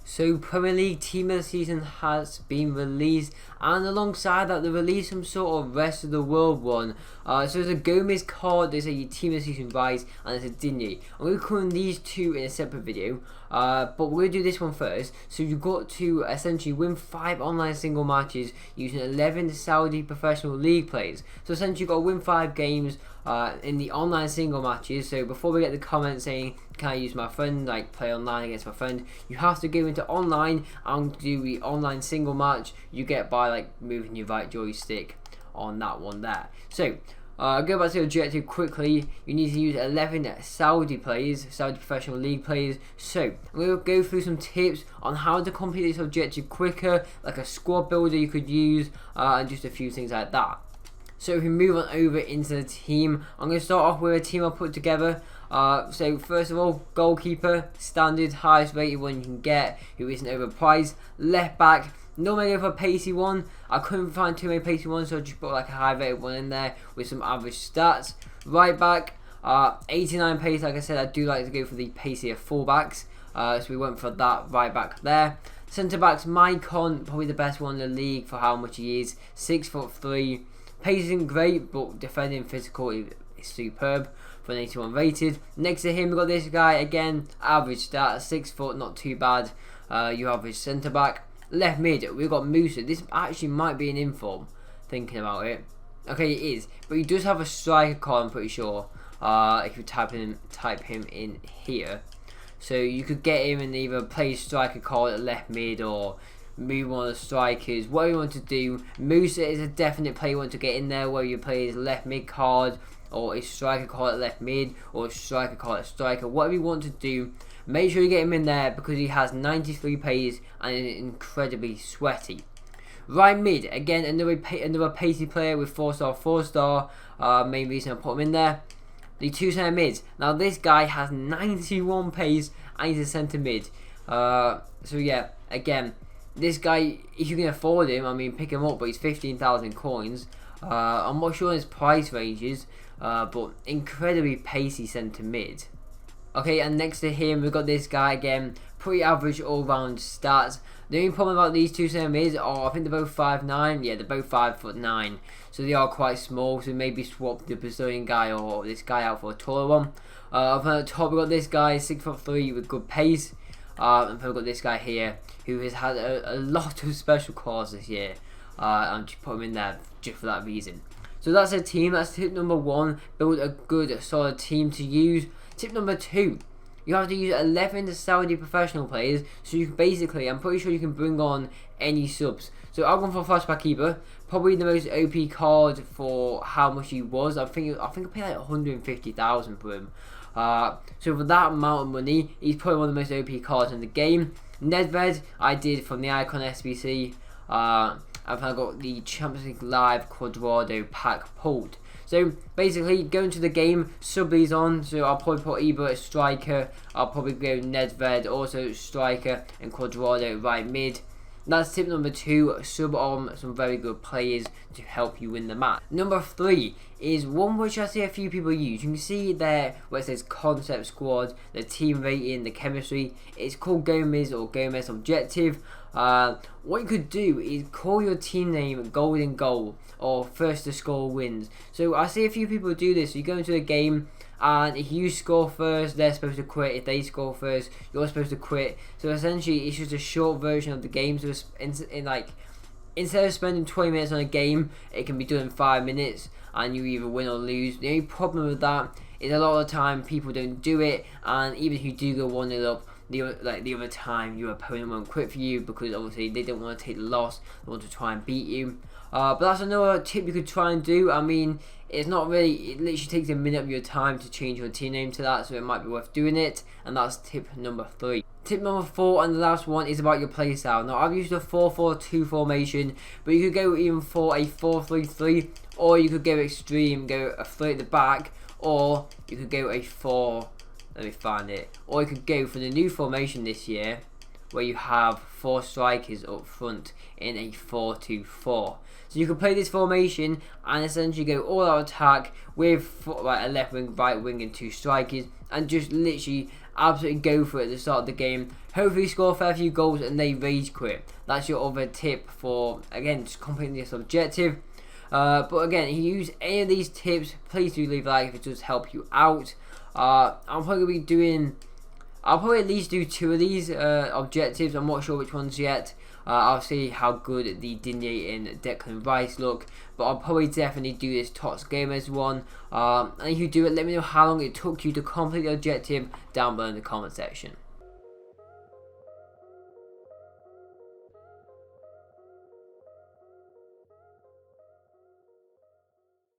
So Premier League Team of the Season has been released, and alongside that they released some sort of rest of the world one. So there's a Gomis card, there's a Team of the Season Rise, and there's a Digne. I'm going to cover these two in a separate video, but we're going to do this one first. So you've got to essentially win 5 online single matches using 11 Saudi professional league players. So essentially you've got to win 5 games in the online single matches. So before we get the comments saying, can I use my friend, like play online against my friend, you have to go into online and do the online single match you get by like moving your right joystick on that one there. So go back to the objective quickly. You need to use 11 Saudi players, Saudi professional league players. So I'm going to go through some tips on how to complete this objective quicker, like a squad builder you could use, and just a few things like that. So if we move on over into the team, I'm going to start off with a team I put together. So first of all, goalkeeper, standard, highest rated one you can get, who isn't overpriced. Left back, normally go for a pacey one. I couldn't find too many pacey ones, so I just put like a high rated one in there with some average stats. Right back, 89 pace. Like I said, I do like to go for the pacier fullbacks, so we went for that right back there. Centre backs, Maicon, probably the best one in the league for how much he is, 6'3". Pace isn't great, but defending physical is superb for an 81 rated. Next to him, we've got this guy again, average stat, 6 foot, not too bad. You average centre back. Left mid, we've got Musa. This actually might be an inform, thinking about it. Okay, it is, but he does have a striker card, I'm pretty sure. If you type him in here, so you could get him and either play striker card at left mid or move one of the strikers, whatever you want to do. Musa is a definite player you want to get in there, whether you play his left mid card or a striker card at left mid or a striker card at striker, whatever you want to do. Make sure you get him in there because he has 93 pace and is incredibly sweaty. Right mid, again another pacey player with 4-star, 4-star. Main reason I put him in there. The 2 centre mids. Now this guy has 91 pace and he's a centre mid. So yeah, again, this guy, if you can afford him, I mean, pick him up, but he's 15,000 coins. I'm not sure his price ranges, but incredibly pacey centre mid. Okay, and next to him, we've got this guy again, pretty average all-round stats. The only problem about these 2 centre mids are, I think they're both 5'9". Yeah, they're both 5'9", so they are quite small. So maybe swap the Brazilian guy or this guy out for a taller one. Up at the top, we've got this guy, 6'3" with good pace. And we've got this guy here who has had a lot of special calls this year. And just put him in there just for that reason. So that's a team. That's tip number 1. Build a good, solid team to use. Tip number 2. You have to use 11 Saudi professional players. So you can basically, I'm pretty sure you can bring on any subs. So I've gone for flashback keeper. Probably the most OP card for how much he was. I think I paid like 150,000 for him. So for that amount of money, he's probably one of the most OP cards in the game. Nedved, I did from the Icon SBC. I've got the Champions League Live Quadrado pack pulled. So basically, go into the game, sub these on. So I'll probably put either a striker, I'll probably go Nedved, also striker, and Quadrado right mid. That's tip number 2, sub on some very good players to help you win the match. Number 3 is one which I see a few people use. You can see there where it says concept squad, the team rating, the chemistry. It's called Gomis or Gomis objective. What you could do is call your team name Golden Goal or first to score wins. So I see a few people do this. So you go into a game, and if you score first, they're supposed to quit. If they score first, you're supposed to quit. So essentially, it's just a short version of the game. So instead of spending 20 minutes on a game, it can be done in 5 minutes, and you either win or lose. The only problem with that is a lot of the time people don't do it, and even if you do go 1-0 up, the other time your opponent won't quit for you because obviously they don't want to take the loss. They want to try and beat you. But that's another tip you could try and do. I mean, it's not really, it literally takes a minute of your time to change your team name to that, so it might be worth doing it. And that's tip number 3. Tip number 4 and the last one is about your playstyle. Now I've used a 4-4-2 formation, but you could go even for a 4-3-3, or you could go extreme, go a 3 at the back, or you could go a 4. Let me find it. Or you could go for the new formation this year, where you have 4 strikers up front in a 4-2-4. So you can play this formation and essentially go all out attack with a left wing, right wing, and 2 strikers, and just literally absolutely go for it at the start of the game. Hopefully score a fair few goals and they rage quit. That's your other tip for, again, just completing this objective. But again, if you use any of these tips, please do leave a like if it does help you out. I'm probably going to be doing, I'll probably at least do 2 of these objectives. I'm not sure which ones yet. I'll see how good the Digne and Declan Rice look, but I'll probably definitely do this Tots Gomis one. And if you do it, let me know how long it took you to complete the objective down below in the comment section.